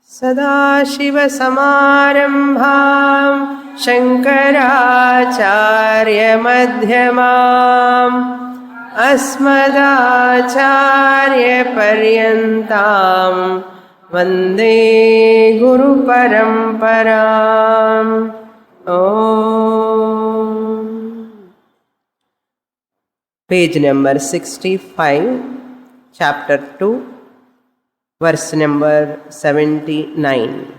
सदाशिवसमारम्भां शङ्कराचार्यमध्यमाम् अस्मदाचार्यपर्यन्तां वन्दे गुरुपरम्पराम्. Page number 65, chapter 2, verse number 79.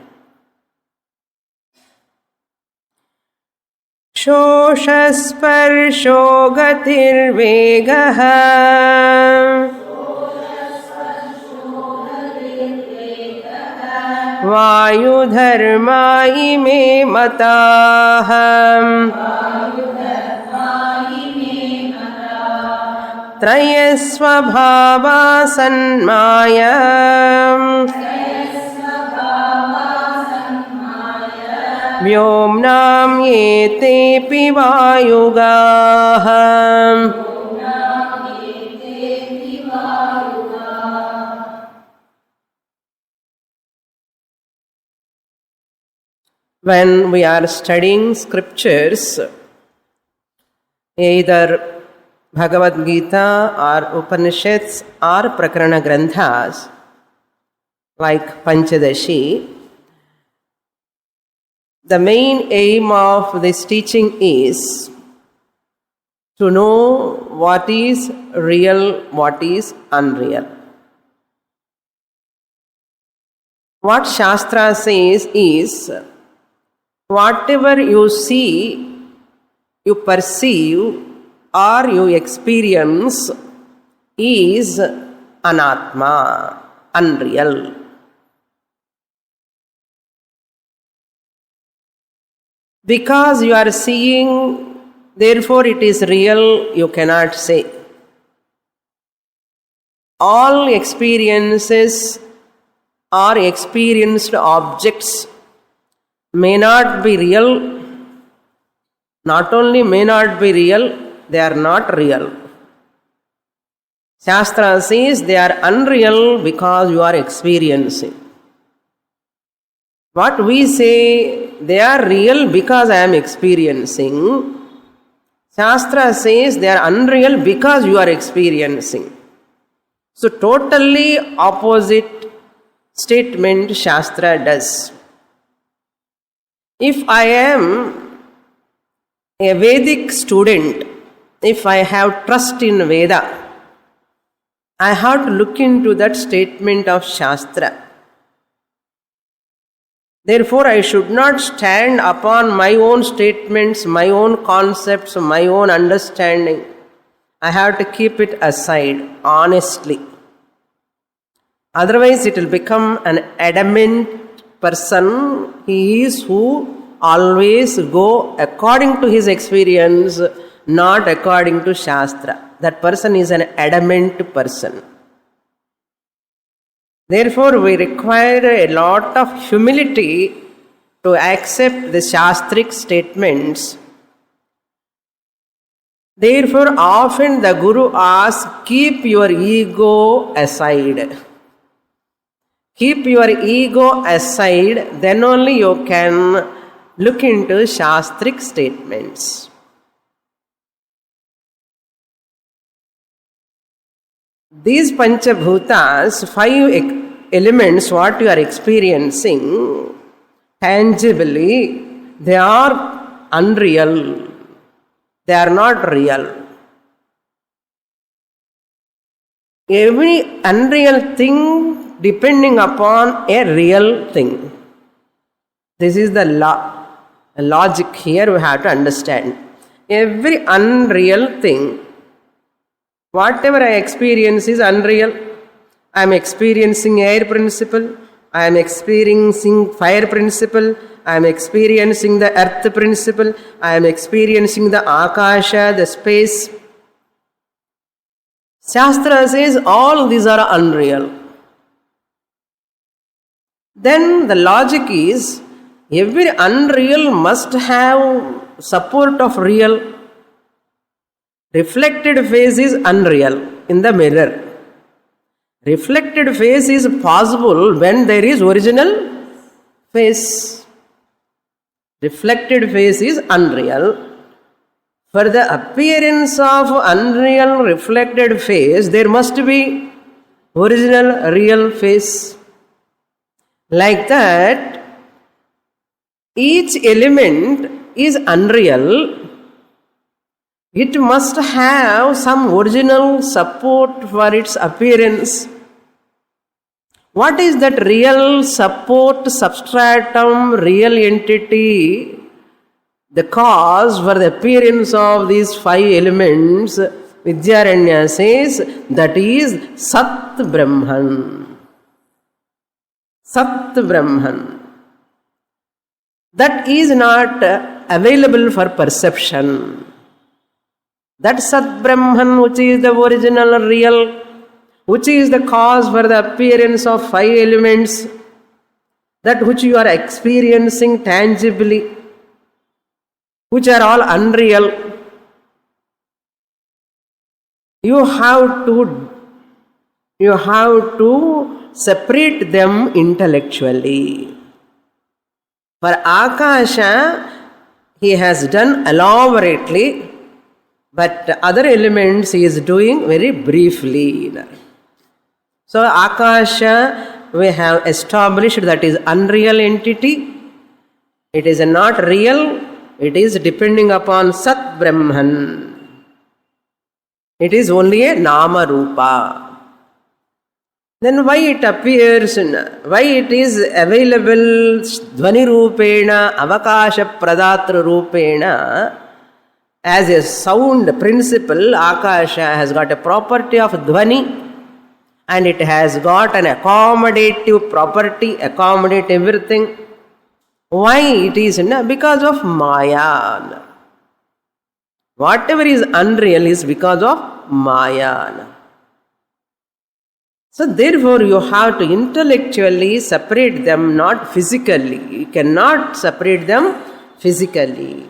शोषस्पर्शो गतिर्वेगः वायुधर्मा इमे मताः त्रयस्वभावा सन्माया व्योम्नां येतेऽपि वायुगाः. When we are studying scriptures, either Bhagavad Gita or Upanishads or Prakarana Granthas like Panchadashi, the main aim of this teaching is to know what is real, what is unreal. What Shastra says is, whatever you see, you perceive, or you experience is anatma, unreal. Because you are seeing, therefore it is real, you cannot say. All experiences or experienced objects may not be real. Not only may not be real, they are not real. Shastra says they are unreal because you are experiencing. What we say, they are real because I am experiencing. Shastra says they are unreal because you are experiencing. So totally opposite statement Shastra does. If I am a Vedic student, if I have trust in Veda, I have to look into that statement of Shastra. Therefore, I should not stand upon my own statements, my own concepts, my own understanding. I have to keep it aside, honestly. Otherwise, it will become an adamant person. He is who always go according to his experience, not according to Shastra. That person is an adamant person. Therefore, we require a lot of humility to accept the Shastric statements. Therefore, often the Guru asks, keep your ego aside. Keep your ego aside, then only you can look into Shastric statements. These Panchabhutas, 5 elements, what you are experiencing tangibly, they are unreal. They are not real. Every unreal thing depending upon a real thing. This is the logic here we have to understand. Every unreal thing, whatever I experience is unreal. I am experiencing air principle, I am experiencing fire principle, I am experiencing the earth principle, I am experiencing the akasha, the space. Shastra says all these are unreal. Then the logic is, every unreal must have support of real. Reflected face is unreal in the mirror. Reflected face is possible when there is original face. Reflected face is unreal. For the appearance of unreal reflected face, there must be original real face. Like that, each element is unreal. It must have some original support for its appearance. What is that real support substratum, real entity, the cause for the appearance of these 5 elements? Vidyaranya says that is Sat Brahman. Sat Brahman. That is not available for perception. That Sat Brahman, which is the original real, which is the cause for the appearance of 5 elements, that which you are experiencing tangibly, which are all unreal, you have to separate them intellectually. For Akasha, he has done elaborately, but other elements he is doing very briefly. So Akasha, we have established that is unreal entity. It is not real. It is depending upon Sat Brahman. It is only a Nama Rupa. Then why it appears, why it is available Dhvani Rupena, Avakasha Pradatra Rupena, as a sound principle? Akasha has got a property of Dhvani, and it has got an accommodative property, accommodate everything. Why it is? Because of Maya. Whatever is unreal is because of Maya. So therefore you have to intellectually separate them, not physically. You cannot separate them physically.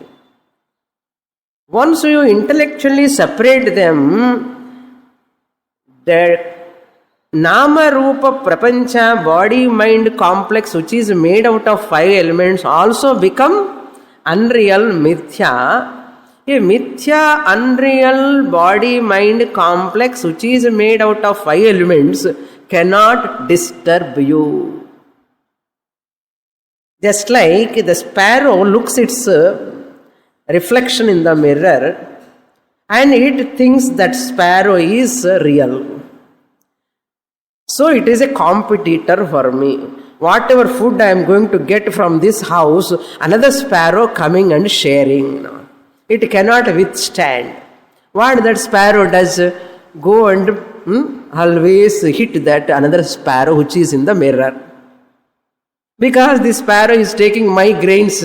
Once you intellectually separate them, the Nama Rupa Prapancha, body-mind complex, which is made out of 5 elements, also become unreal, mithya. A mithya, unreal body-mind complex, which is made out of 5 elements, cannot disturb you. Just like the sparrow looks its reflection in the mirror, and it thinks that sparrow is real. So it is a competitor for me. Whatever food I am going to get from this house, another sparrow coming and sharing. It cannot withstand. What that sparrow does? Go and always hit that another sparrow which is in the mirror. Because this sparrow is taking my grains.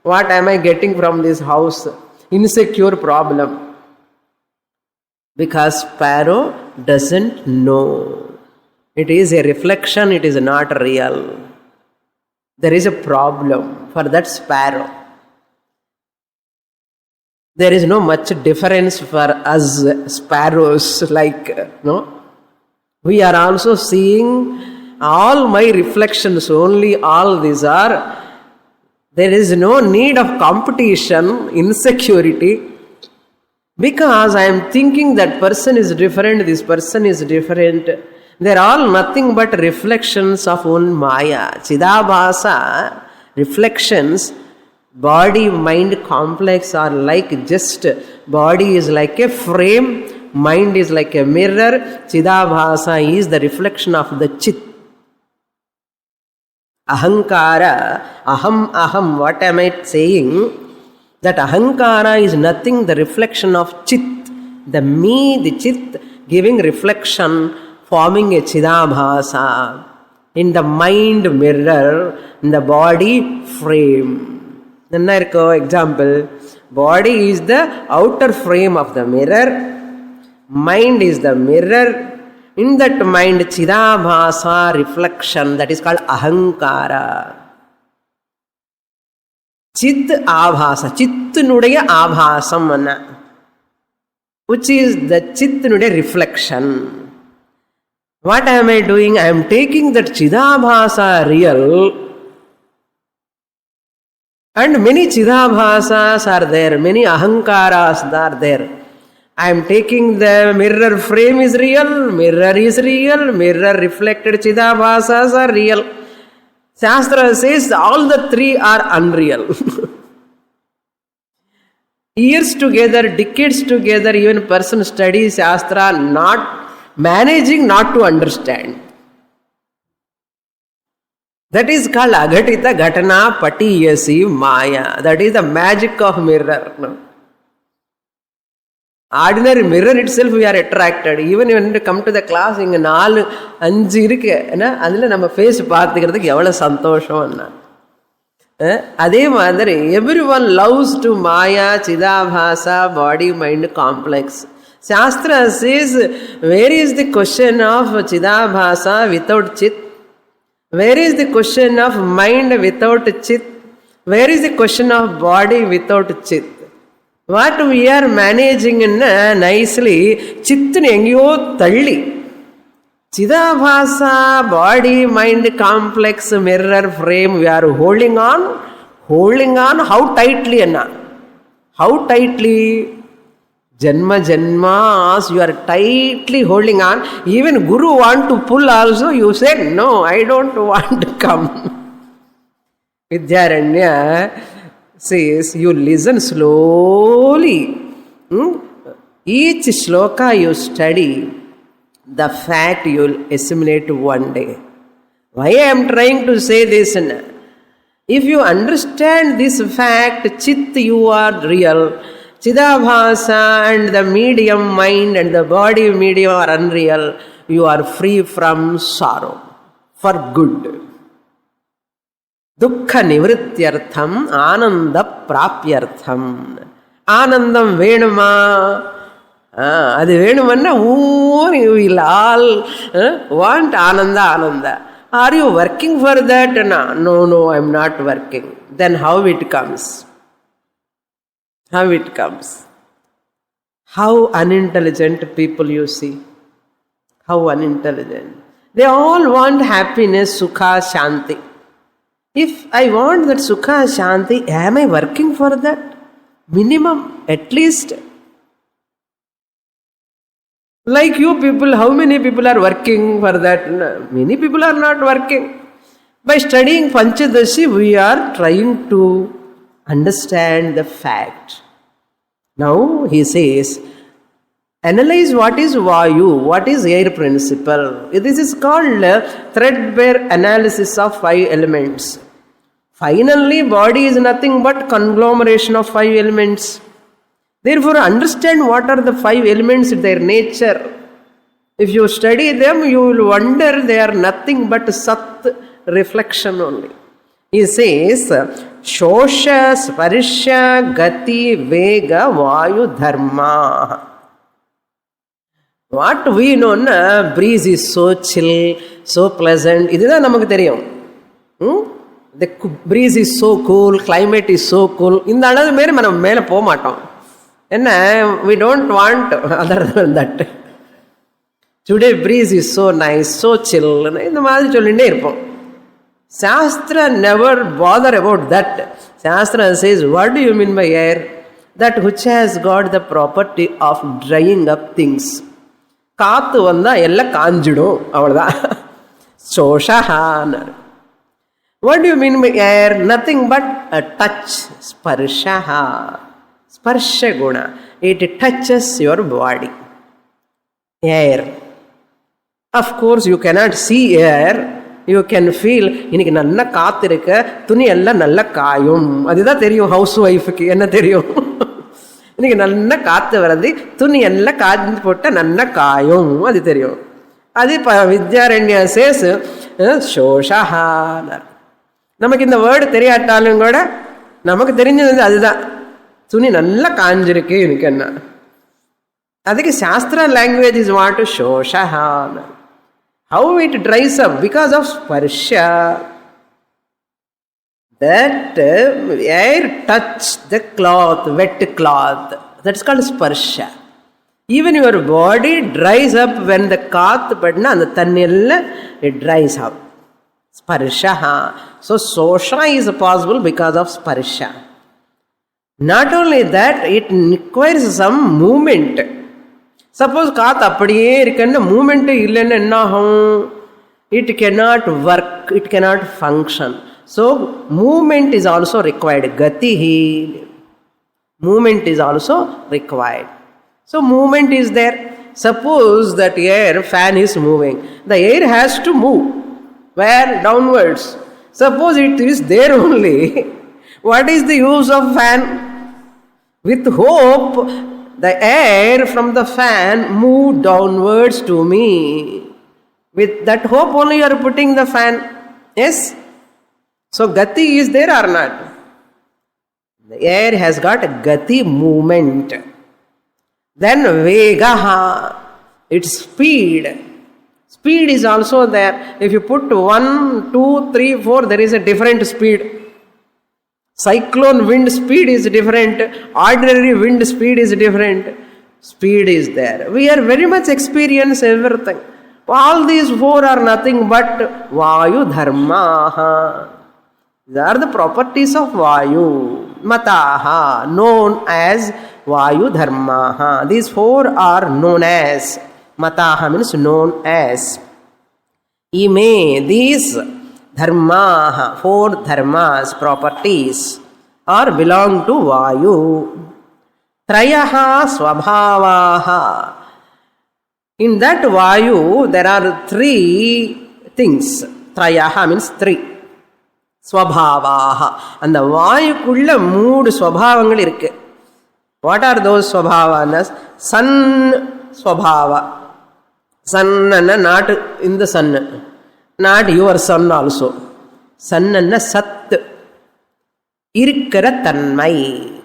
What am I getting from this house? Insecure problem. Because sparrow doesn't know. It is a reflection, it is not real. There is a problem for that sparrow. There is no much difference for us sparrows, like, no? We are also seeing all my reflections, only all these are. There is no need of competition, insecurity, because I am thinking that person is different, this person is different. They are all nothing but reflections of one Maya. Chidabhasa, reflections, body, mind complex are like just, body is like a frame, mind is like a mirror, Chidabhasa is the reflection of the Chit. Ahankara, aham, what am I saying? That ahankara is nothing, the reflection of Chit. The me, the Chit, giving reflection, forming a Chidabhasa in the mind mirror, in the body frame. Example, body is the outer frame of the mirror, mind is the mirror. In that mind, Chidabhasa reflection, that is called ahankara. Chit abhasa, chittunudaya abhasam, which is the chittunudaya reflection. What am I doing? I am taking that Chidabhasa real, and many Chidabhasas are there, many Ahankaras are there. I am taking the mirror frame is real, mirror reflected Chidabhasas are real. Shastra says all the three are unreal. Years together, decades together, even a person studies Shastra not managing not to understand. That is called Agatita Ghatana Patiyasi Maya. That is the magic of mirror. No? Ordinary mirror itself we are attracted. Even when you come to the class, இங்கே 4-5 இருக்கு, அதில் நம்ம face பார்த்துக்கிறதுக்கு எவ்வளோ சந்தோஷம்னா. அதே மாதிரி everyone loves to Maya, Chidabhasa, body, mind complex. Shastra says, where is the question of Chidabhasa without Chit? Where is the question of mind without Chit? Where is the question of body without Chit? What we are managing nicely, Chittan engiyo thalli. Chidabhasa, body, mind, complex, mirror, frame, we are holding on, how tightly anna? How tightly? Janmas, you are tightly holding on. Even Guru want to pull also, you said, no, I don't want to come. Vidyaranya says, you listen slowly. Each shloka you study, the fact you will assimilate one day. Why I am trying to say this? If you understand this fact, Chit, you are real. Chidabhasa and the medium mind and the body medium are unreal. You are free from sorrow for good. Dukkha nivrityartham ananda prapyartham. Anandam venuma. அது வேணுமன்னா you will all want Ananda. Are you working for that? No, I am not working. Then how it comes? How it comes? How unintelligent people you see. How unintelligent. They all want happiness, Sukha, Shanti. If I want that Sukha, Shanti, am I working for that? Minimum, at least. Like you people, how many people are working for that? Many people are not working. By studying Panchadashi, we are trying to understand the fact. Now he says, analyze what is Vayu, what is air principle. This is called threadbare analysis of 5 elements. Finally, body is nothing but conglomeration of 5 elements. Therefore, understand what are the 5 elements, their nature. If you study them, you will wonder they are nothing but Sat reflection only. He says, Shosha, Sparsha, Gati, Vega, Vayu, Dharma. What we know, breeze is so chill, so pleasant. This is namak theriyum. The breeze is so cool, climate is so cool. இந்த அளவு மேலே நம்ம மேலே போக மாட்டோம். என்ன, we don't want other than that. Today breeze is so nice, so chill. இந்த மாதிரி சொல்லிட்டே இருப்போம். Shastra never bother about that. Shastra says, what do you mean by air? That which has got the property of drying up things. காத்து வந்தா எல்லாம் காஞ்சிடும், அவ்வளவுதான். Shoshaha. What do you mean by air? Nothing but a touch. Sparshaha. Sparsha guna. It touches your body. Air. Of course, you cannot see air. You can feel. இன்னைக்கு நல்லா காத்து இருக்கு, துணி எல்லாம் நல்லா காயும். அதுதான் தெரியும் ஹவுஸ் ஒய்ஃபுக்கு. என்ன தெரியும்? இன்னைக்கு நல்லா காத்து வருது, துணி எல்லாம் காய்ந்து போட்டால் நல்லா காயும். அது தெரியும். அது வித்யாரண்யா சேஸ் சோஷஹானர். நமக்கு இந்த வேர்டு தெரியாட்டாலும் கூட நமக்கு தெரிஞ்சது அதுதான். துணி நல்லா காஞ்சிருக்கு எனக்கு என்ன. அதுக்கு சாஸ்திர லாங்குவேஜ் இஸ் வாட் டு சோஷஹானர். How it dries up? Because of sparsha. That air touch the cloth, wet cloth. That's called sparsha. Even your body dries up when the kath padna and the tannilla, it dries up. Sparsha. So sosha is possible because of sparsha. Not only that, it requires some movement. Suppose kath appadiye irukkenna movement illenna enna agum? It cannot work, it cannot function. So movement is also required. Gatihi. Movement is also required. So movement is there. Suppose that fan is moving. The air has to move. Where? Downwards. Suppose it is there only. What is the use of fan? With hope, the air from the fan move downwards to me. With that hope only you are putting the fan. Yes? So gati is there or not? The air has got a gati movement. Then vegaha, its speed. Speed is also there. If you put 1, 2, 3, 4, there is a different speed. Cyclone wind speed is different. Ordinary wind speed is different. Speed is there. We are very much experience everything. All these 4 are nothing but Vayu Dharmaha. These are the properties of Vayu. Mataha, known as Vayu Dharmaha. These 4 are known as. Mataha means known as. Ime, these Dharmaha, 4 dharmas, properties, are belong to Vayu. Trayaha Swabhavaha. In that Vayu, there are 3 things. Trayaha means 3. Swabhavaha. And the Vayukulla 3 swabhavangal irukku. What are those swabhavanas? Sun swabhava. Sun anna not in the sun. Not your sun also. Sun anna sat. Irukara tanmai.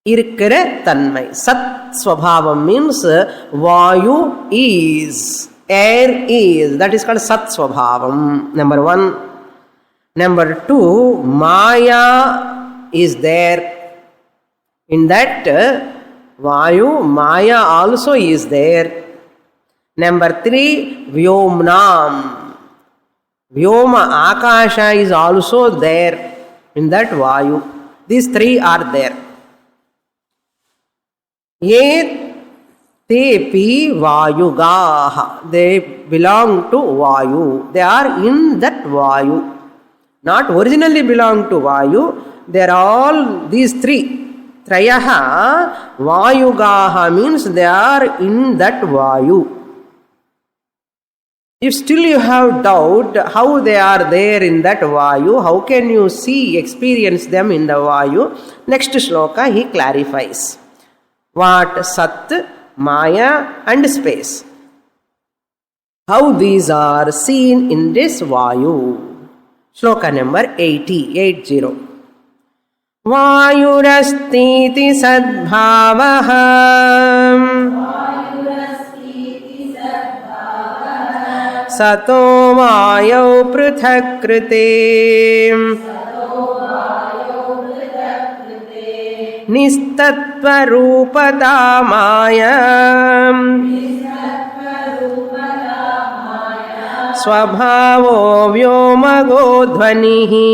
Irukara tanmai. Sat swabhavam means Vayu is. Air is. That is called sat swabhavam. Number 1. Number 2, Maya is there. In that Vayu, Maya also is there. Number 3, Vyomnam. Vyoma, Akasha is also there in that Vayu. These 3 are there. Ye tepi Vayugaha. They belong to Vayu. They are in that Vayu. Not originally belong to Vayu. They are all these 3. Trayaha Vayugaha means they are in that Vayu. If still you have doubt how they are there in that Vayu, how can you experience them in the Vayu? Next shloka he clarifies. What? Sat, Maya and space. How these are seen in this Vayu. Shloka number 80. Vayurastiti sadbhavaha sato vayau pruthakrite nistatva rupata maya Swabhavo Vyomago Dhvanihi.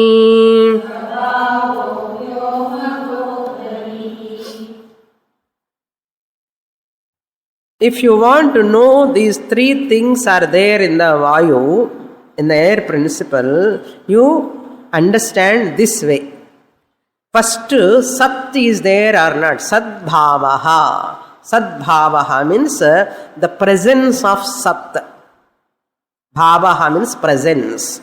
If you want to know these 3 things are there in the Vayu, in the air principle, you understand this way. First, Sat is there or not? Sadbhavaha. Sadbhavaha means the presence of Sat. Bhavaha means presence.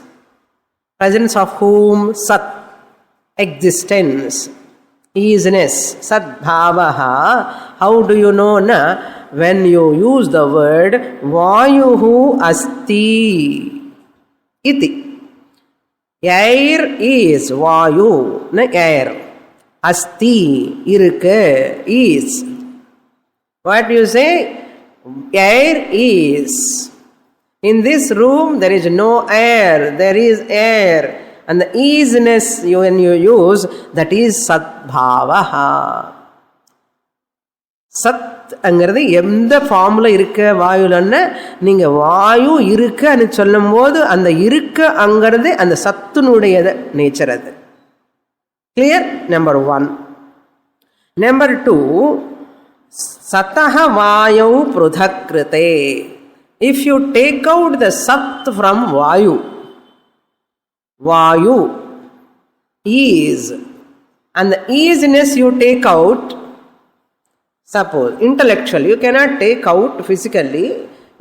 Presence of whom? Sat. Existence. Isness. Sadbhavaha. How do you know na? When you use the word Vayuhu asti. Iti. Air is Vayu. Na air. Asti. Irukku. Is. What do you say? Air is. In this room, there is no air, there is air. And the easiness when you use, that is Sadbhavaha. Sat அங்கிறது எந்த ஃபார்மில் இருக்க வாயுலன்னு நீங்கள் வாயு இருக்குன்னு சொல்லும் போது அந்த இருக்க அங்கிறது அந்த சத்துனுடைய நேச்சர். அது கிளியர்? நம்பர் 1. நம்பர் 2, சத்தஹ வாயு பிருதக்ருதே. If you take out the sat from vayu, vayu is, and the easiness you take out, suppose intellectually you cannot take out physically,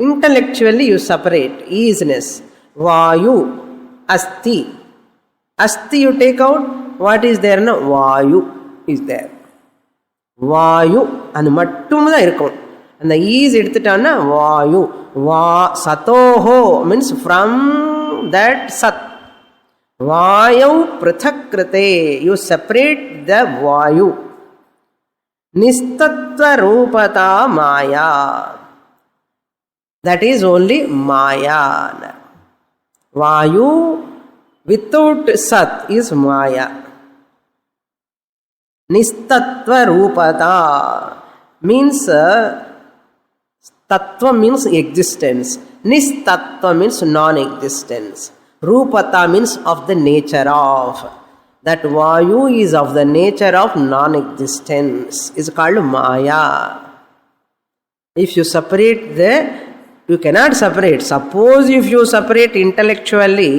intellectually you separate easiness. Vayu asti, asti you take out, what is there? No, vayu is there. Vayu அது மட்டும் தான் இருக்கும். அந்த is எடுத்துட்டான்னா வாயு. வா சதோஹோ means from that sat. வாயு பிருதக்ருதே, you separate the vayu. நிஸ்தத்வ ரூபதா மாயா, that is only maya. Vayu without sat is maya. Nistatva rupata means tattva means existence. Nistatva means non-existence. Rupata means of the nature of. That vayu is of the nature of non-existence. Is called maya. If you separate you cannot separate. Suppose if you separate intellectually,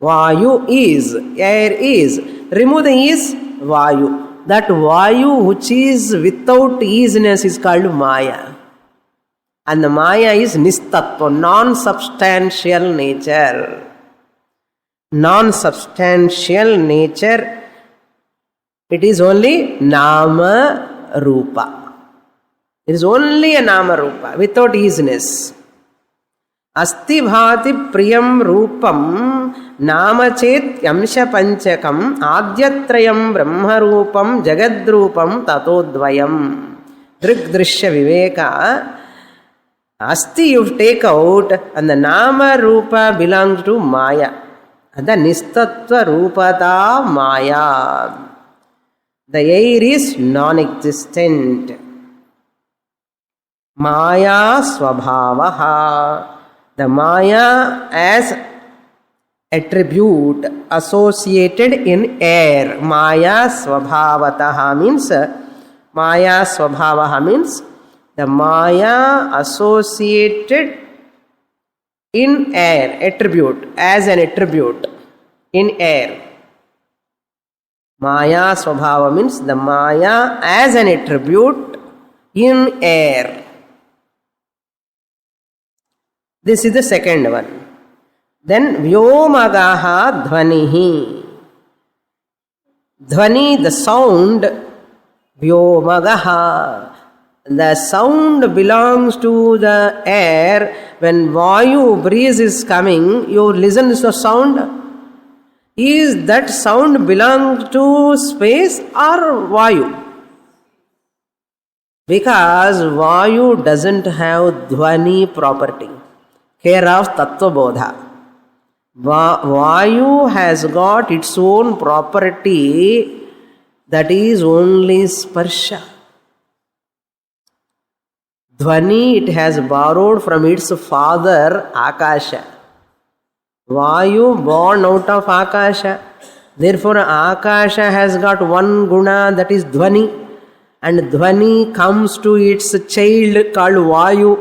vayu is, air is. Remove the is, vayu. That vayu which is without easiness is called maya. And the maya is nistatva, non-substantial nature. Non-substantial nature, it is only nama rupa. It is only a nama rupa without easiness. Asti bhati priyam rupam nama chet yamsha panchakam adyatrayam brahma rupam jagadrupam tatodvayam. Drik drishya viveka. Asti you take out and the nama rupa belongs to maya. And the nistatva rupata maya. The air is non-existent. Maya swabhavaha. The maya as attribute associated in air. Maya swabhavataha means, maya swabhavaha means the maya associated in air, attribute, as an attribute in air. Maya swabhava means the maya as an attribute in air. This is the second one. Then vyomagaha dhvanihi. Dhvani, the sound, vyomagaha. The sound belongs to the air. When vayu, breeze is coming, you listen to the sound. Is that sound belong to space or vayu? Because vayu doesn't have dhvani property. Care of tattva bodha. Vayu has got its own property, that is only sparsha. Dhvani it has borrowed from its father Akasha. Vayu born out of Akasha. Therefore Akasha has got one guna, that is Dhvani. And Dhvani comes to its child called Vayu,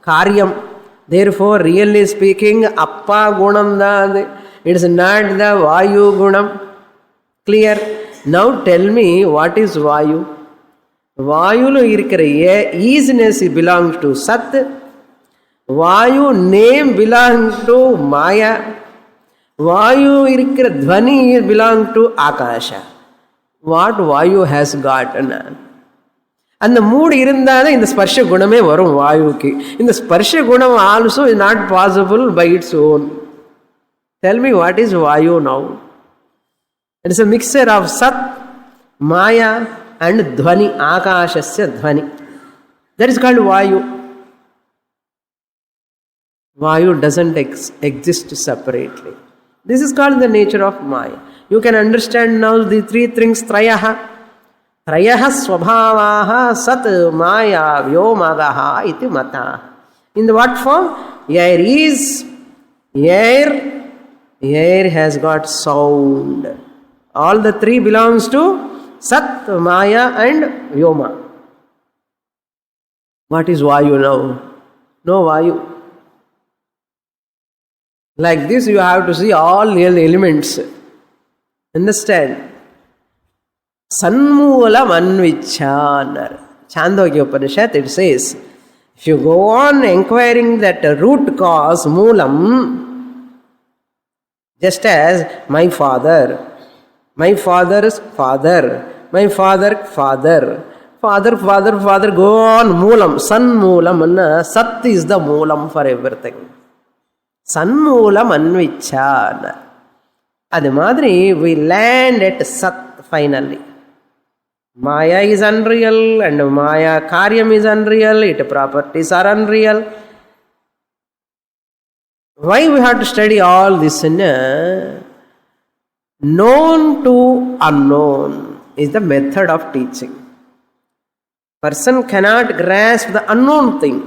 Karyam. Therefore really speaking Appa Gunam da, it is not the Vayu Gunam. Clear? Now tell me what is Vayu? வாயுல இருக்கிற easiness belongs to Sat. Vayu name belongs to Maya. வாயு இருக்கிற dhvani belongs to Akasha. What Vayu has got? அந்த மூடு இருந்தாலே இந்த ஸ்பர்ஷ குணமே வரும் வாயுக்கு. இந்த ஸ்பர்ஷ குணம் also is not possible by its own. Tell me what is Vayu now? It is a mixture of Sat, Maya and dhvani, akashasya dhvani. That is called vayu. Vayu doesn't exist separately. This is called the nature of maya. You can understand now the three things, trayaha. Trayah swabhavaha sat maya vyomagaha iti mata. In the what form? Air is air. Air has got sound. All the three belongs to Sat, Maya and Vyoma. What is Vayu now? No Vayu. Like this you have to see all real elements. Understand? Sanmoolam anvichha. Chandogya Upanishad it says, if you go on inquiring that root cause, Moolam, just as my father's father, my father, go on, Moolam, San Moolam, Sat is the Moolam for everything. San Moolam Anvichana. Adi Madri, we land at Sat finally. Maya is unreal and Maya Karyam is unreal, its properties are unreal. Why we have to study all this? Known to unknown is the method of teaching. Person cannot grasp the unknown thing.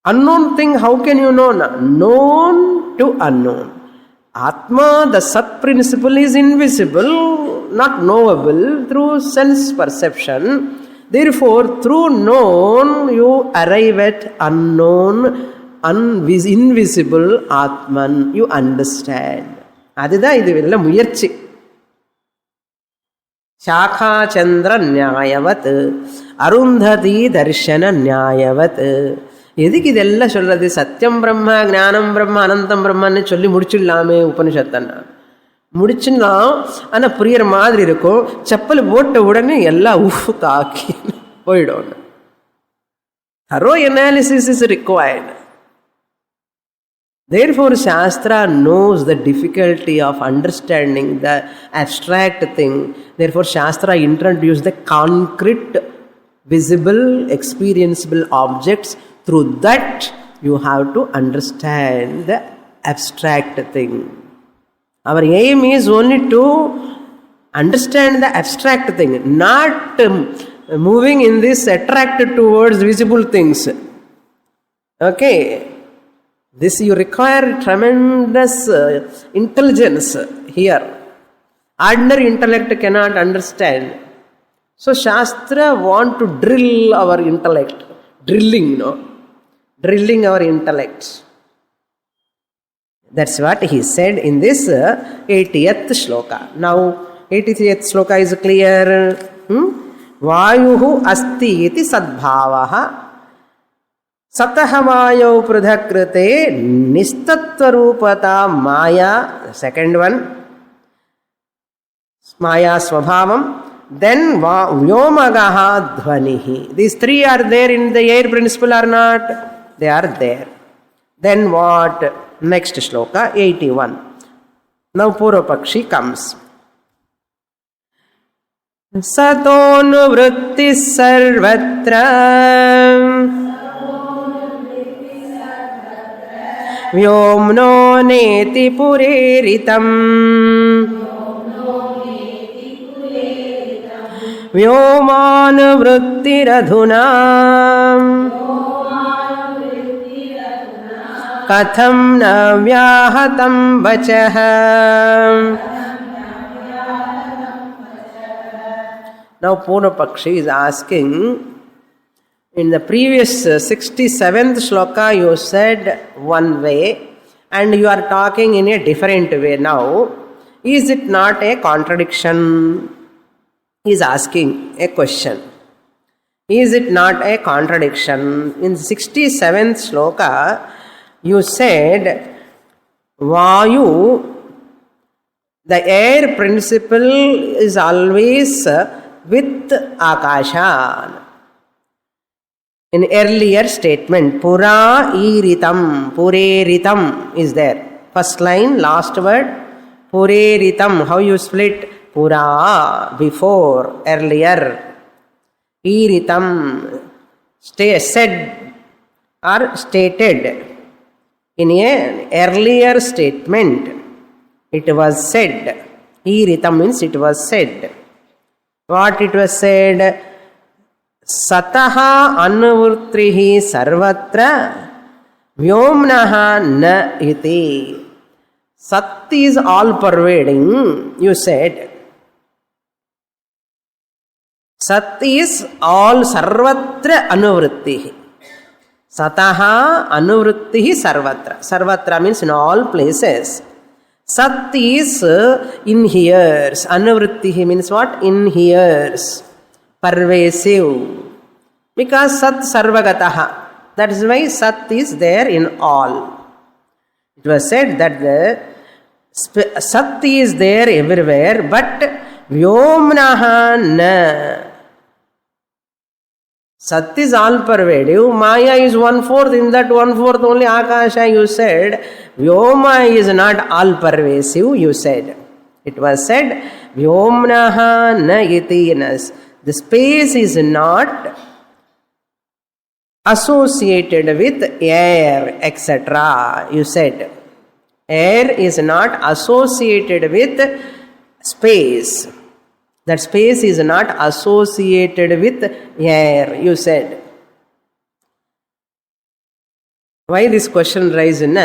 Unknown thing, how can you know? Known to unknown. Atma, the Sat principle, is invisible, not knowable through sense perception. Therefore, through known, you arrive at unknown, invisible Atman, you understand. Adida idu vella muyarchi. Shakha Chandra Nyayavat, Arundhati Darshana Nyayavat. எதுக்கு இதெல்லாம் சொல்றது? சத்தியம் பிரம்மா, ஞானம் பிரம்மா, அனந்தம் பிரம்மான்னு சொல்லி முடிச்சிடலாமே உபனிஷத்தன்னா. முடிச்சுடலாம், ஆனால் புரியுற மாதிரி இருக்கும். செப்பல் போட்ட உடனே எல்லாம் உஃப் காக்கி போயிடும். thorough analysis is required. Therefore, Shastra knows the difficulty of understanding the abstract thing. Therefore, Shastra introduced the concrete, visible, experienceable objects. Through that, you have to understand the abstract thing. Our aim is only to understand the abstract thing, not moving in this attracted towards visible things. Okay. This you require tremendous intelligence here. Ordinary intellect cannot understand. So Shastra want to drill our intellect. Drilling our intellect. That's what he said in this 80th shloka. Now 83rd shloka is clear. Vayuhu asti iti sadbhavaha. Sataha vayo pradhakrite nistatvarupata maya. The second one. Maya swabhavam. Then vyomagaha dhvanihi. These three are there in the air principle or not? They are there. Then what? Next shloka, 81. Now Purvapakshi comes. Satonu vrittis sarvatra vyomno neti pureritam vyomānuvrittiradhunā katham na vyahatam vachah. Now Purvapakshi is asking, in the previous 67th shloka you said one way and you are talking in a different way now. Is it not a contradiction? He is asking a question. Is it not a contradiction? In 67th shloka, you said, Vayu, the air principle is always with Akasha. In earlier statement, Pura iritam, Pureritam is there. First line, last word, Pureritam. How you split? Pura, before, earlier. Iritam, said or stated. In an earlier statement, it was said. Iritam means it was said. What it was said? Sataha anuvritrihi sarvatra vyomnaha na iti. Sat is all pervading, you said. Sat is all sarvatra anuvrittihi. Sataha anuvrittihi sarvatra. Sarvatra means in all places. Sat is inheres. Anuvrittihi means what? Inheres. Pervasive. Because Sat sarvagataha. That is why Sat is there in all. It was said that the Sat is there everywhere, but Vyomnaha na. Sat is all pervasive. Maya is 1/4. In that 1/4 only Akasha, you said. Vyoma is not all pervasive, you said. It was said, Vyomnaha na itinas. The space is not associated with air, etc. You said. Air is not associated with space. That space is not associated with air, you said. Why this question arises? In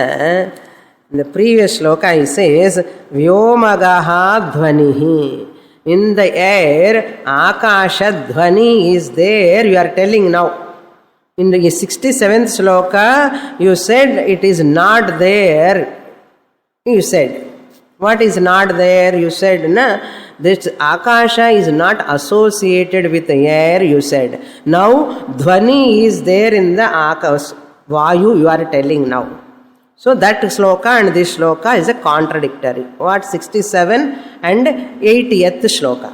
the previous shloka, he says, Vyomagaha dhvanihi. In the air, Akasha dhvani is there, you are telling now. In the 67th shloka, you said it is not there. You said. What is not there? You said, na, this Akasha is not associated with the air, you said. Now, Dhvani is there in the Akasha. Vayu, you are telling now. So, that shloka and this shloka is a contradictory. What? 67 and 80th shloka.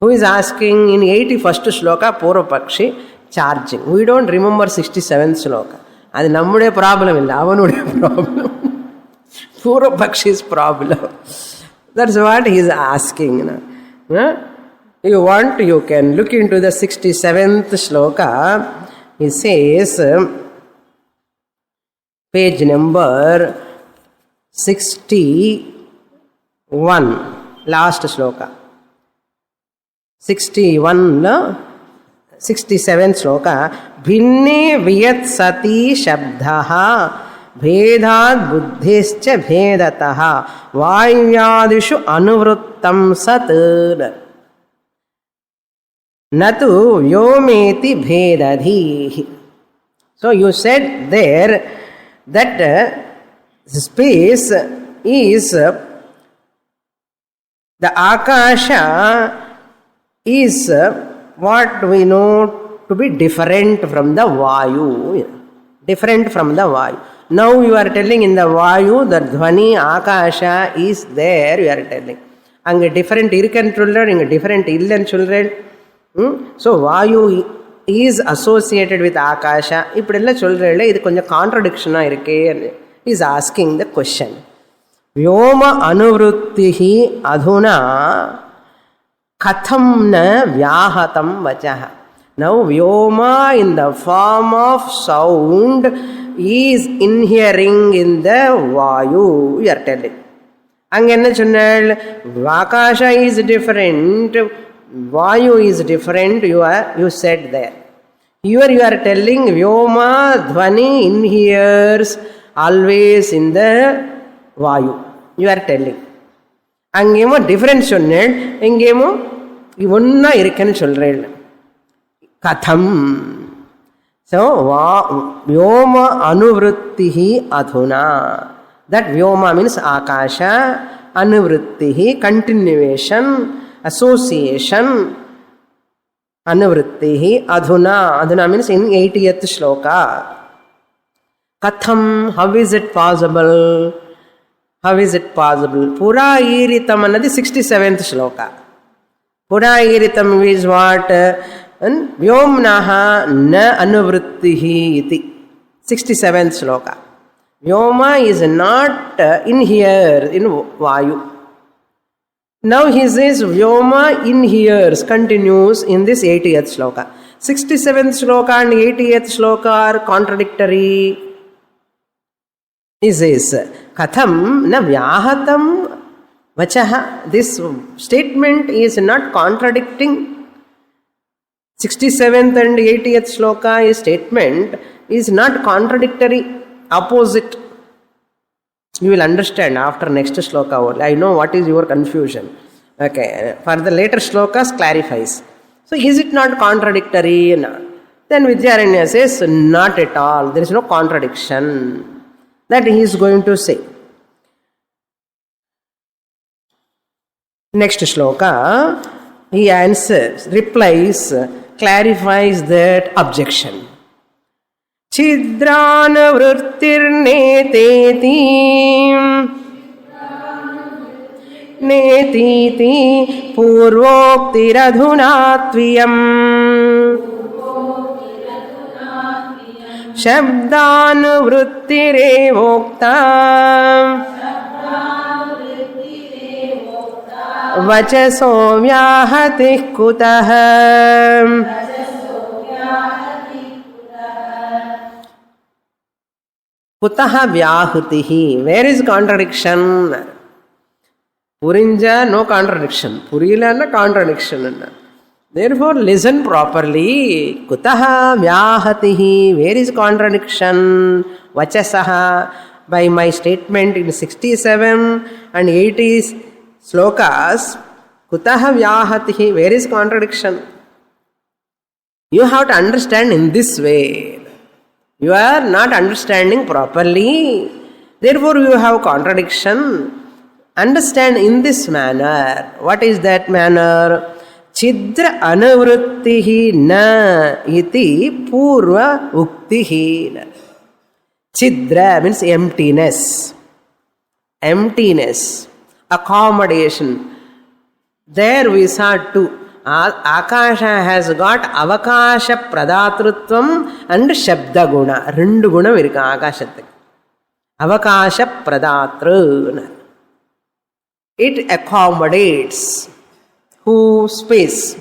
Who is asking in 81st shloka, Purvapakshi, charging. We don't remember 67th shloka. That's our problem. Avanude problem. Purvapakshi's problem. That's what he is asking. You want, you can look into the 67th shloka. He says, page number 61, last shloka. 61, 67th shloka. Bhinne viyat sati shabdaha भेदाद बुद्धिश्च भेदतः वायुव्यादिषु अनुवृत्तं सत् न तु व्योमेति भेदधीः. So you said there that space is the Akasha is what we know to be different from the Vayu. Different from the Vayu. Now you are telling in the Vayu that Dhvani Akasha is there, you are telling. Anga different irkan children, anga different illan children. So Vayu is associated with Akasha. Ippidella children, idu konja contradiction irukke. He is asking the question. Vyoma anuvrittihi adhuna katham na vyahatam vachaha. Now Vyoma in the form of sound is inhering in the Vayu, you are telling. Angenna channel, Akasha is different, Vayu is different, you said there. Here you are telling Vyoma Dhvani inheres always in the Vayu. You are telling. Angemo different channel, ingemo ivunna irikkan children. Katham. So, Vyoma anuvrittihi adhuna. That Vyoma means Akasha, anuvrittihi, continuation, association, anuvrittihi adhuna. Adhuna means in 80th shloka. Katham, how is it possible? How is it possible? Pura iritam anadi 67th shloka. Pura iritam is what? Vyomnaha na anuvrittihi iti. 67th shloka. Vyoma is not in here, in Vayu. Now he says Vyoma inheres, continues in this 80th shloka. 67th shloka and 80th shloka are contradictory. He says, Katham na vyahatam Vachaha, this statement is not contradicting. 67th and 80th shloka statement is not contradictory, opposite. You will understand after next shloka. I know what is your confusion. Okay, for the later shlokas clarifies. So is it not contradictory? Then Vidyaranya says, not at all. There is no contradiction. That he is going to say. Next shloka, he answers, replies, clarifies that objection. Chidrana vrittirneteti netiti purvoktiradhunatviyam shabdanuvrittirevokta vachaso vyahati kutah. Kutaha vyahutihi. Where is contradiction? Purinja, no contradiction. Purila, no contradiction. Therefore, listen properly. Kutaha vyahatihi. Where is contradiction? Vachasaha. By my statement in 67 and 80 slokas, kutaha vyahatihi. Where is contradiction? You have to understand in this way. You are not understanding properly. Therefore, you have contradiction. Understand in this manner. What is that manner? Chidra anavrittihi na iti purva uktihi. Chidra means emptiness. Emptiness. Accommodation. There we saw two. Akasha has got avakasha pradatrutvam and shabda guna. Rendu guna virka akashathukku. Avakasha pradatru. It accommodates. Who? Space.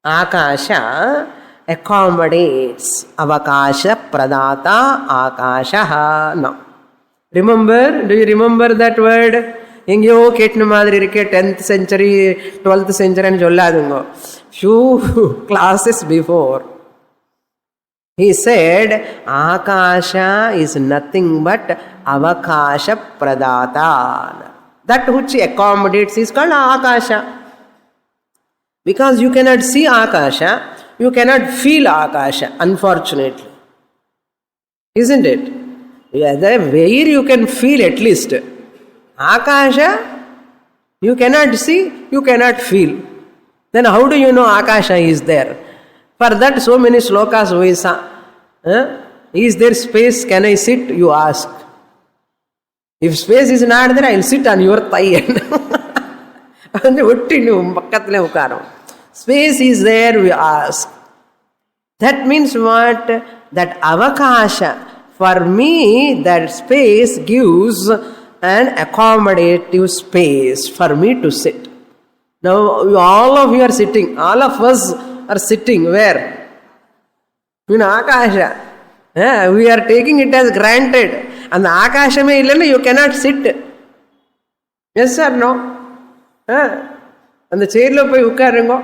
Akasha accommodates. Avakasha pradata akasha. No. Remember? Do you remember that word? எங்கேயோ கேட்டின மாதிரி இருக்கே 10th century 12th century சொல்லாதுங்க. Few classes before he said Akasha is nothing but Avakasha Pradata. That which accommodates is called Akasha. Because you cannot see Akasha, you cannot feel Akasha, unfortunately. Isn't it? Where you can feel at least. Akasha, you cannot see, you cannot feel. Then how do you know Akasha is there? For that so many slokas we saw. Is there space? Can I sit? You ask. If space is not there, I will sit on your thigh. Space is there, we ask. That means what? That avakasha. For me, that space gives an accommodative space for me to sit. Now, all of you are sitting. All of us are sitting where? In Akasha. We are taking it as granted. And the Akasha mein illana you cannot sit. Yes or no? And the chair lo poi ukkarungo.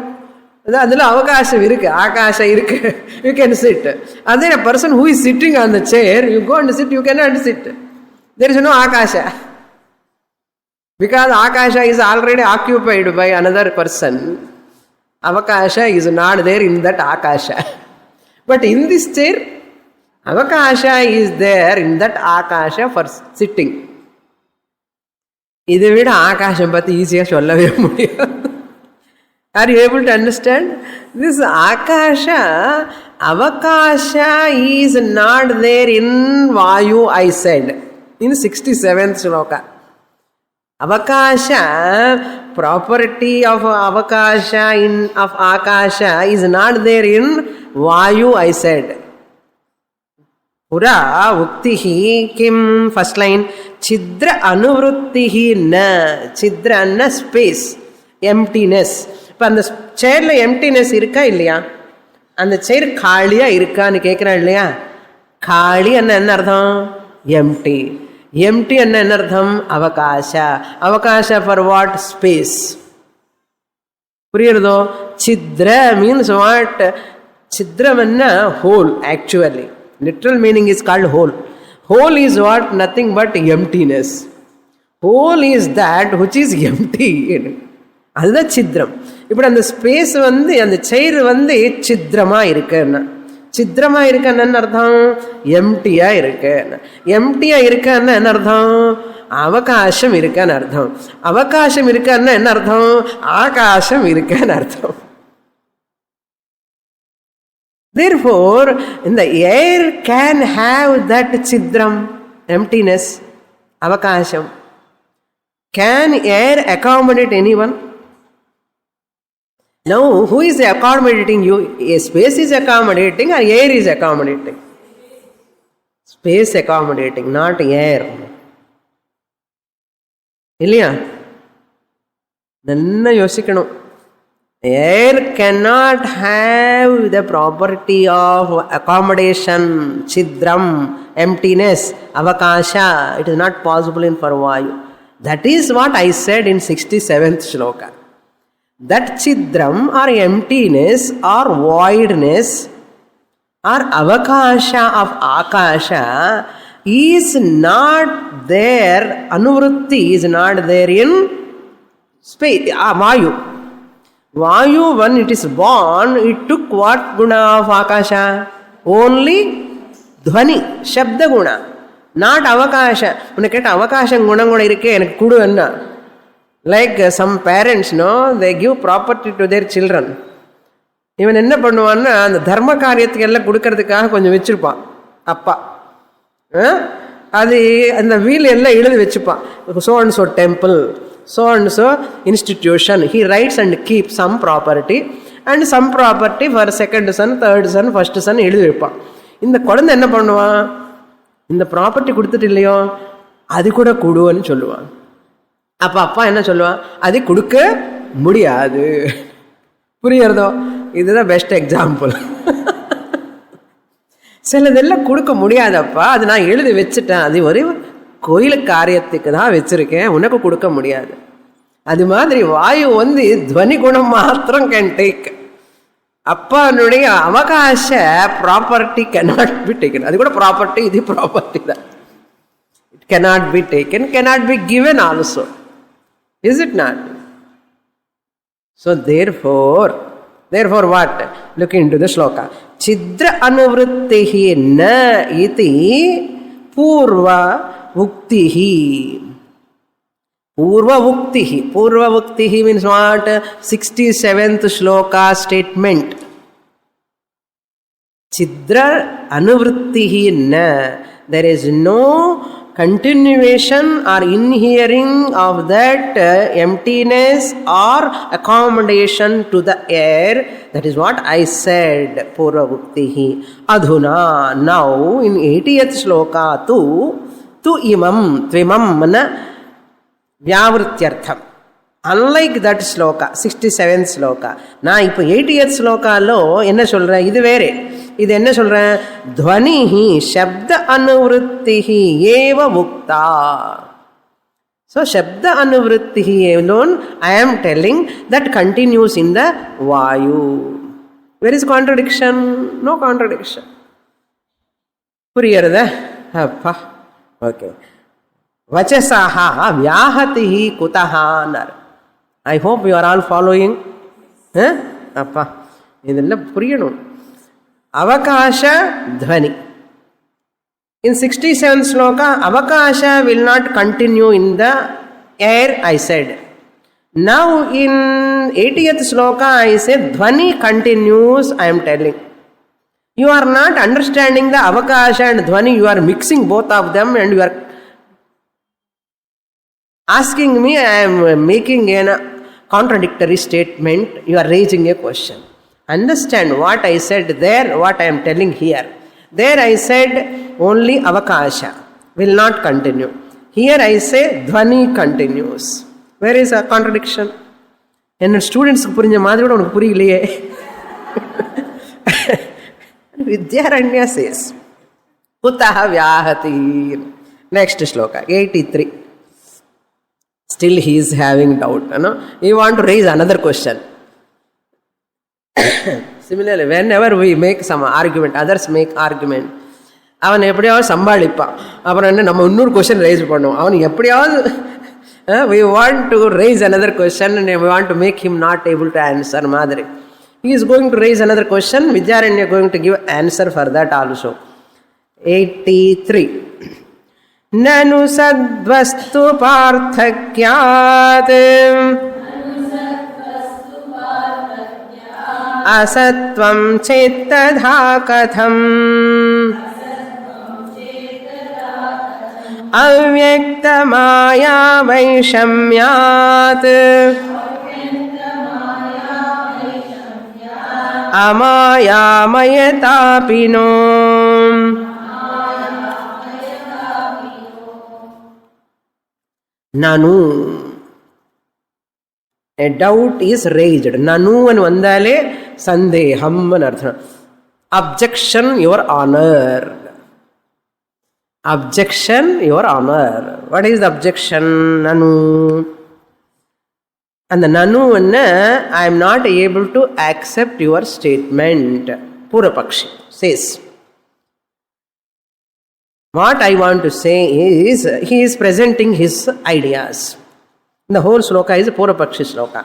Adula avakasha irukku. Akasha irukku. You can sit. And then a person who is sitting on the chair, you go and sit, you cannot sit. There is no Akasha. Because Akasha is already occupied by another person. Avakasha is not there in that Akasha. But in this chair, Avakasha is there in that Akasha for sitting. Idhu vida Akasham patti easy sollave mudiyadhu. Are you able to understand? This Akasha, Avakasha is not there in Vayu, I said. In 67th shloka. Avakasha, property of Avakasha of Akasha is not there in Vayu, I said. Pura uktihi kim, first line, chidra anuvrittihi na. Chidra na space, emptiness. இப்போ அந்த சேர்ல emptiness இருக்கா இல்லையா? அந்த சேர் காலியா இருக்கான்னு கேட்குறான் இல்லையா? காலி என்ன அர்த்தம்? Empty. Empty and anartham avakasha. Avakasha for what? Space. Puriyardo? Chidra means what? Chidra manna hole actually. Literal meaning is called hole. Hole is what? Nothing but emptiness. Hole is that which is empty. அதுதான் சித்ரம். இப்படி அந்த space அந்த செயிர் சித்ரமா இருக்குன்னா, சித்ரமா இருக்குன்னு என்ன அர்த்தம்? எம்டியா இருக்கு. எம்டியா இருக்குன்னு என்ன அர்த்தம்? அவகாசம் இருக்குன்னு அர்த்தம். அவகாசம் இருக்குன்னு என்ன அர்த்தம்? ஆகாசம் இருக்குன்னு அர்த்தம். Therefore, in the air can have that chidram, emptiness, avakasham. Can air accommodate anyone? Now, who is accommodating you? A space is accommodating or air is accommodating? Space accommodating, not air. Ilya? Nanna yosikano. Air cannot have the property of accommodation, chidram, emptiness, avakasha. It is not possible in for vayu. That is what I said in 67th shloka. That chidram or emptiness or voidness or avakasha of akasha is not there, anuvrutti is not there in space, vayu. Vayu, when it is born, it took what guna of akasha? Only dhvani, shabda guna, not avakasha. Unna ketta avakasham gunam kuda irukke enakku kudu enna. Like some parents, no, they give property to their children. இவன் என்ன பண்ணுவான்னா, அந்த தர்ம காரியத்துக்கு எல்லாம் கொடுக்கறதுக்காக கொஞ்சம் வச்சிருப்பான் அப்பா. அது அந்த வீல் எல்லாம் எழுதி வச்சுப்பான். So and so temple, so and so institution. He writes and keeps some property and some property for second son, third son, first son எழுதி வைப்பான். இந்த குழந்தை என்ன பண்ணுவான்? இந்த ப்ராப்பர்ட்டி கொடுத்துட்டு இல்லையோ அது கூட கொடுன்னு சொல்லுவான். அப்ப அப்பா என்ன சொல்லுவான்? அது கொடுக்க முடியாது. புரியுறதோ? இதுதான் பெஸ்ட் எக்ஸாம்பிள். சிலதெல்லாம் கொடுக்க முடியாதப்பா, அது நான் எழுதி வச்சுட்டேன், அது ஒரே கோயிலு காரியத்துக்கு தான் வச்சிருக்கேன், உனக்கு கொடுக்க முடியாது. அது மாதிரி வாயு துவனி குணம் மாத்திரம் கேன் டேக். அப்பானுடைய அவகாச ப்ராப்பர்ட்டி cannot be taken. அது கூட ப்ராப்பர்ட்டி, இது ப்ராப்பர்ட்டி தான். It cannot be taken, cannot be given also. Is it not? So therefore what? Look into the shloka. Chidra anuvrittihi na iti purva vuktihi. Purva vuktihi means what? 67th shloka statement. Chidra anuvrittihi na. There is no continuation or inhering of that emptiness or accommodation to the air. That is what I said. Purva vuktihi. Adhuna. Now in 80th shloka tu imam tvimam mana vyavrityartham. Unlike that shloka, 67th shloka. நான் இப்போ 80th ஸ்லோகாலோ என்ன சொல்றேன்? இது வேறே. இது என்ன சொல்றேன்? துவனிஹி சப்த அனுவருத்திஹி ஏவ Mukta. So shabda anuvrittihi alone I am telling that continues in the vayu. Where is contradiction? No contradiction. Puriyarada? Appa. Okay. Vachasaha vyahatihi kutaha nar. I hope you are all following. Appa. Idella puriyanum. Avakasha dhvani. In 67th sloka, avakasha will not continue in the air, I said. Now in 80th sloka, I said dhvani continues, I am telling. You are not understanding the avakasha and dhvani, you are mixing both of them and you are asking me, I am making a contradictory statement, you are raising a question. Understand what I said there, what I am telling here. There I said only avakasha will not continue. Here I say dhvani continues. Where is a contradiction? And students purinja madri kuda unakku puriyalaye. Vidyaranya says kutaha vyahati. Next shloka, 83. Still he is having doubt. He want to raise another question. Similarly, whenever we make some argument, others make argument, அவன் எப்படியாவது சம்பாளிப்பான். அப்புறம் என்ன, நம்ம இன்னொரு question raise பண்ணுவோம். அவன் எப்படியாவது we want to raise another question and we want to make him not able to answer மாதிரி. He is going to raise another question. Vidyaranya going to give answer for that also. 83. Nanu sadvastu parthakyaat asatvam chetadha katham avyakta maya vaishamyat amayamayatapino. Nanu, a doubt is raised. Nanu and vandale sandeham anartha. Objection, your honor. Objection, your honor. What is the objection? Nanu. And the Nanu anna, I am not able to accept your statement. Purapakshi says. What I want to say is, he is presenting his ideas. The whole sloka is a Purapakshi sloka.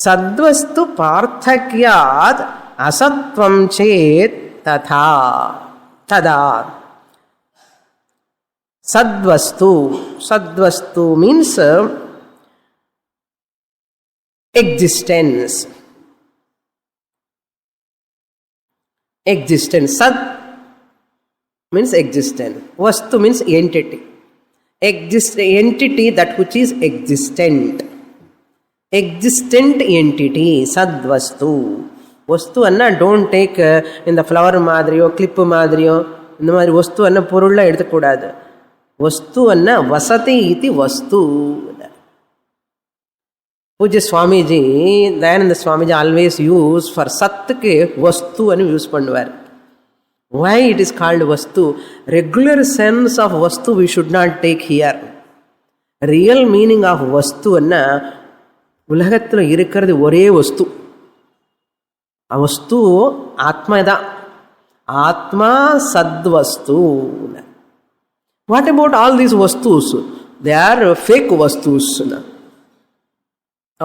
Sadvastu parthakyat asatvam chet tatha tada. Sadvastu. Sadvastu means existence. Existence. Sad means existence. Vastu means entity. Entity, that which is existent. Existent entity. Sadvastu. Vastu anna don't take in the flower madriyo, clip madriyo. இந்த மாதிரி வஸ்து அன்ன பொருள்லாம் எடுத்துக்கூடாது. வஸ்து அன்ன வசதி iti vastu. Puja Swamiji, Dayananda Swamiji always use for satke vastu and use pannuvar. Why it is called vastu? Regular sense of vastu we should not take here. Real meaning of vastu anna உலகத்தில் இருக்கிறது ஒரே வஸ்து. ஆ வஸ்து ஆத்மா தான். ஆத்மா சத்வஸ்து. What about all these vastus? They are fake vastus.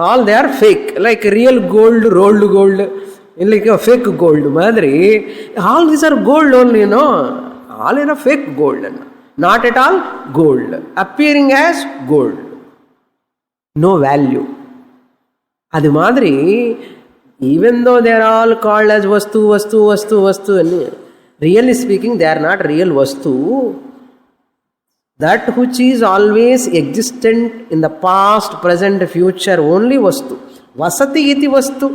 All they are fake, like real gold, rolled gold, like a fake gold madri. All these are gold only, no? All are fake gold, not at all gold, appearing as gold, no value. Adu madri, even though they are all called as vastu, vastu, vastu, vastu, really speaking, they are not real vastu. That which is always existent in the past, present, future, only vastu. Vasati iti vastu.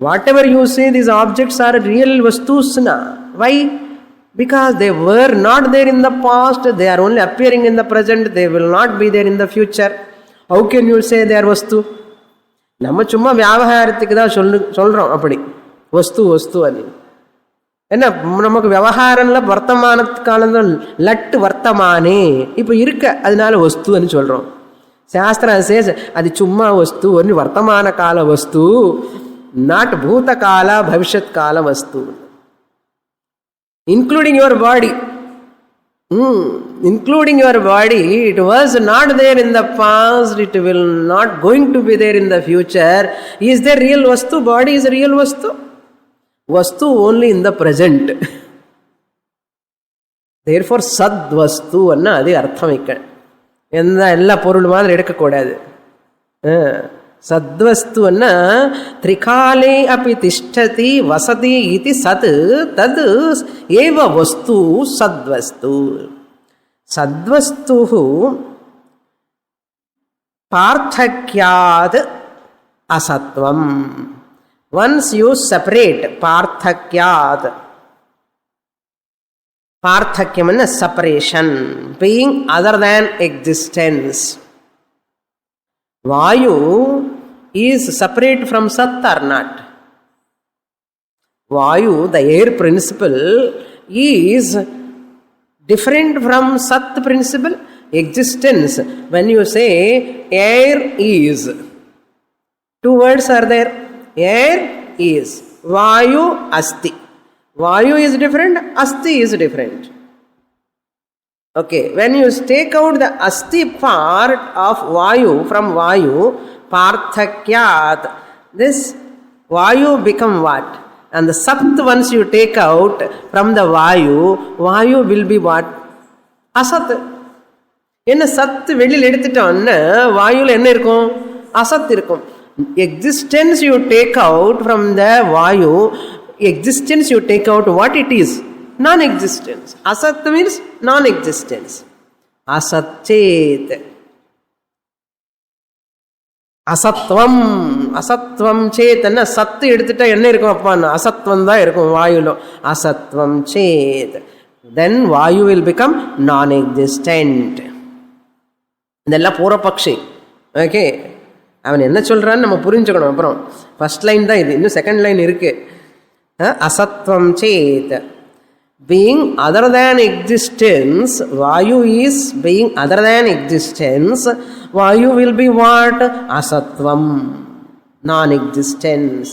Whatever you say, these objects are real vastus. Why? Because they were not there in the past, they are only appearing in the present, they will not be there in the future. How can you say they are vastu? நம்ம சும்மா வியாபாரத்துக்கு தான் சொல்கிறோம் அப்படி வஸ்து வஸ்து அது. என்ன நமக்கு விவகாரம்ல வர்த்தமான காலம் லட்டு வர்த்தமானே இப்போ இருக்க, அதனால வஸ்துன்னு சொல்கிறோம். சாஸ்திரம் சேஸ் அது சும்மா வஸ்து, ஒன்று வர்த்தமான கால வஸ்து, நாட் பூத கால பவிஷ்யத் கால வஸ்து. Including your body. Including your body, it was not there in the past, it will not going to be there in the future. Is there real vastu? Body is real vastu. Vastu only in the present. Therefore sad vastu anna adi artham ikka. Enna ella porul maadhiri edukakkodadu. Sadvastu anna trikale api tishtati vasati iti sat tad eva vastu sadvastu. Sadvastuhu parthakyad asatvam. Once you separate parthakyad, parthakyam is separation, being other than existence. Vayu is separate from Sat or not? Vayu, the air principle, is Different from Sat principle, existence. When you say air is, two words are there. Air is. Vayu asti. Vayu is different, asti is different. Okay, when you take out the asti part of Vayu from Vayu, parthakyat, this Vayu become what? And the Sat once you take out from the Vayu, Vayu will be what? Asat. என்ன சத்து வெளியில் எடுத்துட்டோன்னு வாயுல என்ன இருக்கும்? அசத் இருக்கும். Existence you take out from the Vayu, existence you take out what it is? Non-existence. Asat means non-existence. Asat chet. அசத்வம் அசத்வம் சேத்தன்னா சத்து எடுத்துட்டா என்ன இருக்கும் அப்பான்னு? அசத்வம் தான் இருக்கும் வாயுல. அசத்வம் சேத், தென் வாயு வில் பிகம் நான் எக்ஸிஸ்டன்ட். இதெல்லாம் பூர்வபக்ஷி. ஓகே, அவன் என்ன சொல்றான்னு நம்ம புரிஞ்சுக்கணும். அப்புறம் ஃபர்ஸ்ட் லைன் தான் இது, இன்னும் செகண்ட் லைன் இருக்கு. அசத்வம் சேத், being other than existence, Vayu is being other than existence. Vayu will be what? Asatvam, non-existence.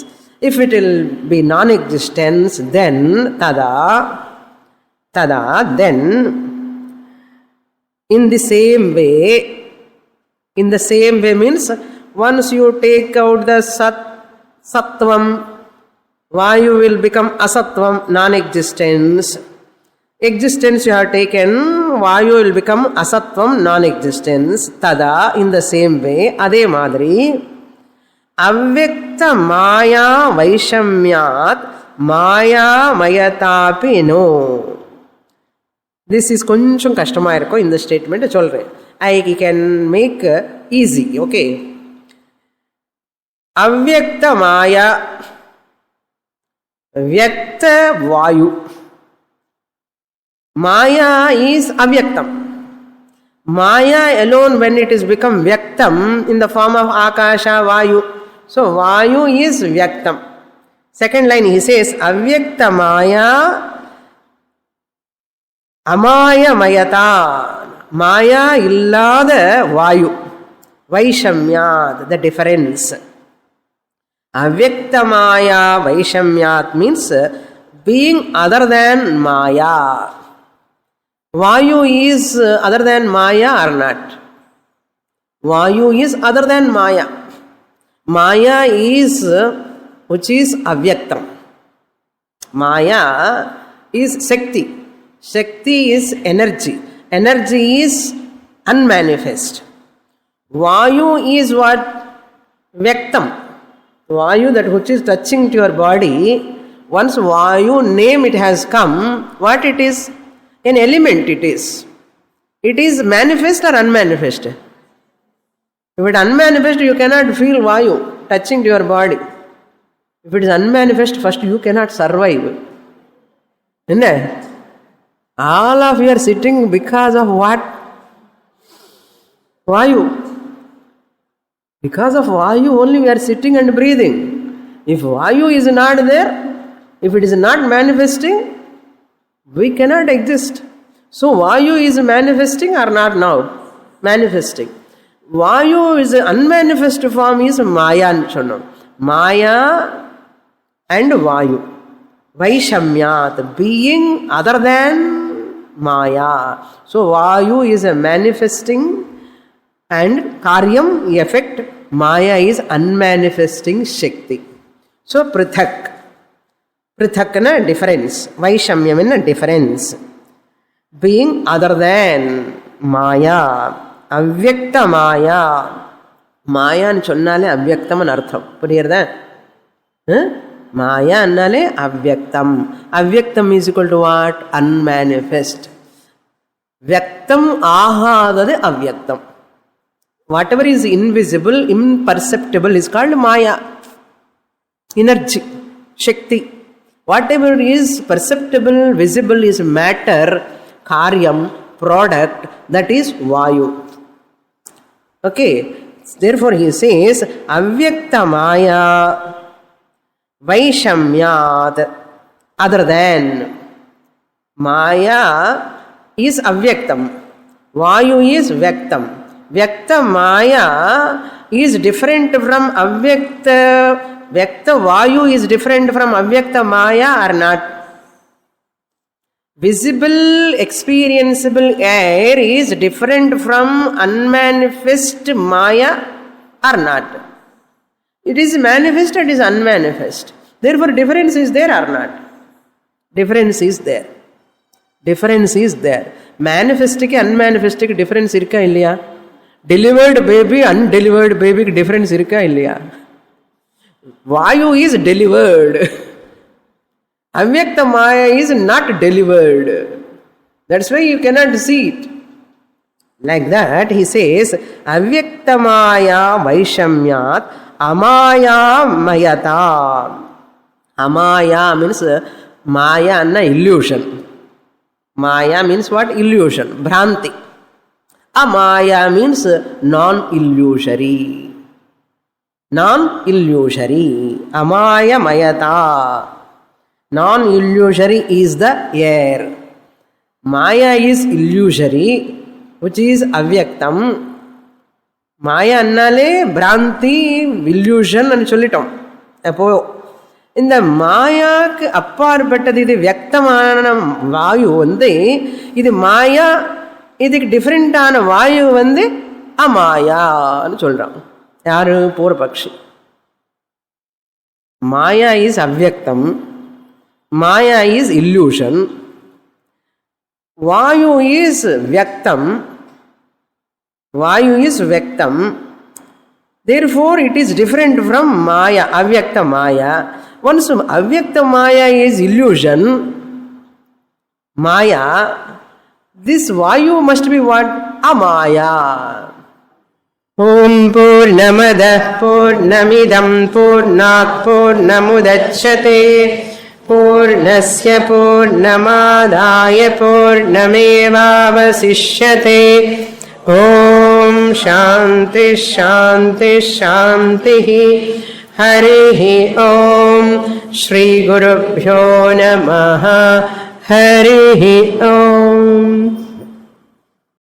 If it will be non-existence, then tada, then in the same way means once you take out the Sattvam, Vayu will become asatvam, non-existence. Existence you have taken, Vayu will become asatvam, non-existence. Tada, in the same way, adhe madri, avyakta maya vaishamyat maya mayatapi no. This is koncham kashtamā irukkum, in the statement solren. I can make easy, okay. Avyakta maya, Vyakta Vayu. Maya is avyaktam. Maya alone, when it is become vyaktam in the form of Akasha, Vayu. So Vayu is vyaktam. Second line he says, avyakta Maya Amaya Mayata. Maya illada Vayu. Vaishamyad, the difference. Avyakta Maya Vaishamyat means being other than Maya. Vayu is other than Maya or not? Vayu is other than Maya. Maya is, which is avyaktam. Maya is Shakti. Shakti is energy. Energy is unmanifest. Vayu is what? Vyaktam. Vayu, that which is touching to your body, once Vayu name it has come, what it is? An element it is. It is manifest or unmanifest? If it is unmanifest, you cannot feel Vayu touching to your body. If it is unmanifest, first you cannot survive. Isn't it? All of you are sitting because of what? Vayu. Because of Vayu only we are sitting and breathing. If Vayu is not there, if it is not manifesting, we cannot exist. So Vayu is manifesting or not now? Manifesting. Vayu is an unmanifest form is Maya. Maya and Vayu. Vaishamyat, being other than Maya. So Vayu is a manifesting and Karyam, effect. Maya is unmanifesting Shakti. So Prithak. Prithak na difference. Vaishamyam na difference. Being other than Maya. Avyakta Maya. Maya nu sonnale avyaktam nu artham. Puriyarda? Maya annale avyaktam. Avyaktam is equal to what? Unmanifest. Vyaktam ahadade avyaktam. Whatever is invisible, imperceptible is called Maya. Energy, Shakti. Whatever is perceptible, visible is matter, Karyam, product, that is Vayu. Okay, therefore he says, Avyakta Maya Vaishamyat, other than. Maya is avyaktam. Vayu is vyaktam. Vyakta Maya is different from avyakta. Vyakta Vayu is different from avyakta Maya or not? Visible, experienceable air is different from unmanifest Maya or not? It is manifest, it is unmanifest. Therefore, difference is there or not? Difference is there. Difference is there. Manifest ke unmanifest ke difference irka illaya? Delivered baby, undelivered baby ke difference irka illaya? Vayu is delivered. Avyakta Maya is not delivered. That's why you cannot see it. Like that, he says, Avyakta Maya Vaishamyat Amaya Mayata. Amaya means Maya and illusion. Maya means what? Illusion. Bhranti. Amaya means non-illusory. Non-illusory. Amaya Mayata. Non-illusory is the air. Maya is illusory, which is avyaktam. Maya annale Bhranti, illusion and சொல்லிட்டோம். அப்போ இந்த மாயாக்கு அப்பாற்பட்டது இது வியக்தமான வாயு வந்து இது மாயா, இதுக்கு டிஃப்ரெண்டான வாயு வந்து அமாயான்னு சொல்றான். யாரு? பூர்வபக்ஷி. Maya is avyaktam, maya is illusion, vayu is vyaktam, vayu is vyaktam. Therefore it is different from maya, avyakta maya. Once avyakta maya is illusion, maya, this vayu must be what? Amaya. Om Purnamada Purnamidam Purnat Purnamudachyate Purnasya Purnamadaya Purnamevavasishyate. Om Shanti Shanti Shanti. Harihi Om. Shri Gurubhyo Namaha. Harihi Om.